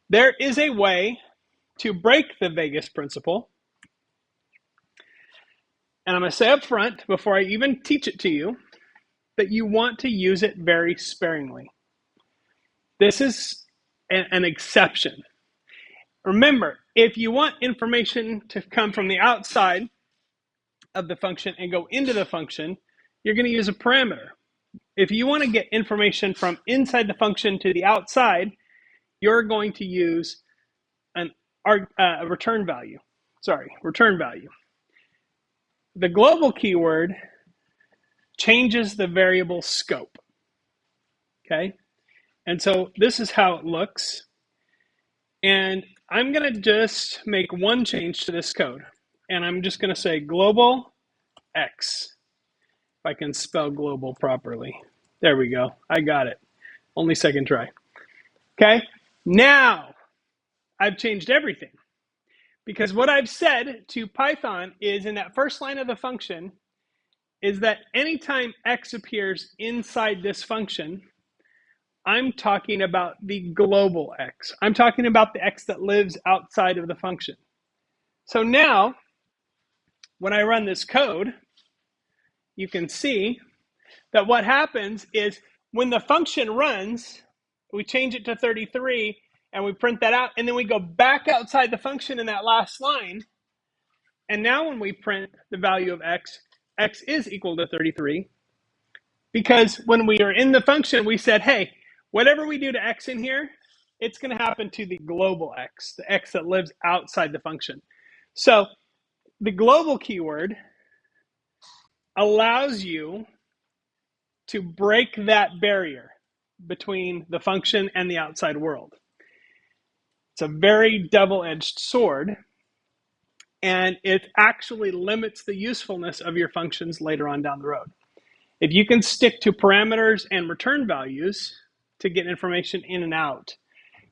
There is a way to break the Vegas principle. And I'm going to say up front, before I even teach it to you, that you want to use it very sparingly. This is an exception. Remember, if you want information to come from the outside of the function and go into the function, you're going to use a parameter. If you want to get information from inside the function to the outside, you're going to use a return value. Return value. The global keyword changes the variable scope. Okay? And so this is how it looks. And I'm going to just make one change to this code. And I'm just going to say global X. If I can spell global properly. There we go. I got it. Only second try. Okay? Now, I've changed everything. Because what I've said to Python is in that first line of the function is that anytime X appears inside this function, I'm talking about the global X. I'm talking about the X that lives outside of the function. So now, when I run this code, you can see that what happens is when the function runs, we change it to 33 and we print that out, and then we go back outside the function in that last line. And now when we print the value of X, X is equal to 33. Because when we are in the function, we said, hey, whatever we do to X in here, it's going to happen to the global X, the X that lives outside the function. So the global keyword allows you to break that barrier between the function and the outside world. It's a very double-edged sword, and it actually limits the usefulness of your functions later on down the road. If you can stick to parameters and return values to get information in and out,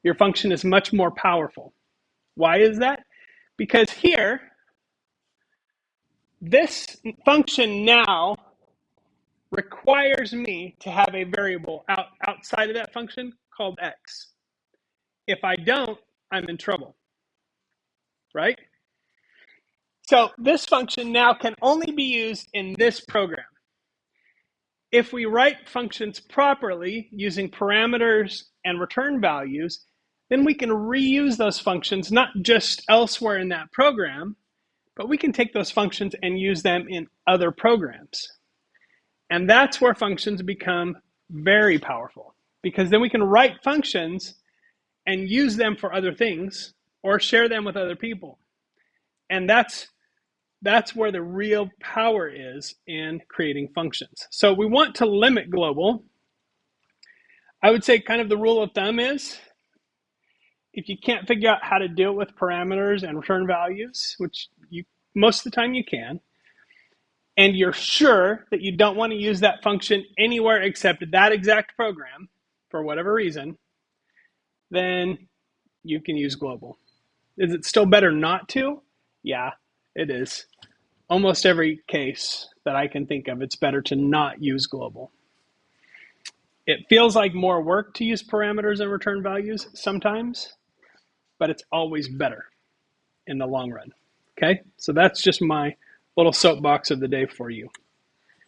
your function is much more powerful. Why is that? Because here, this function now requires me to have a variable outside of that function called X. If I don't, I'm in trouble, right? So this function now can only be used in this program. If we write functions properly using parameters and return values, then we can reuse those functions not just elsewhere in that program, but we can take those functions and use them in other programs. And that's where functions become very powerful, because then we can write functions and use them for other things or share them with other people. And that's where the real power is in creating functions. So we want to limit global. I would say kind of the rule of thumb is if you can't figure out how to do it with parameters and return values, which most of the time you can, and you're sure that you don't want to use that function anywhere except that exact program for whatever reason, then you can use global. Is it still better not to? Yeah, it is. Almost every case that I can think of, it's better to not use global. It feels like more work to use parameters and return values sometimes, but it's always better in the long run. Okay, so that's just my little soapbox of the day for you.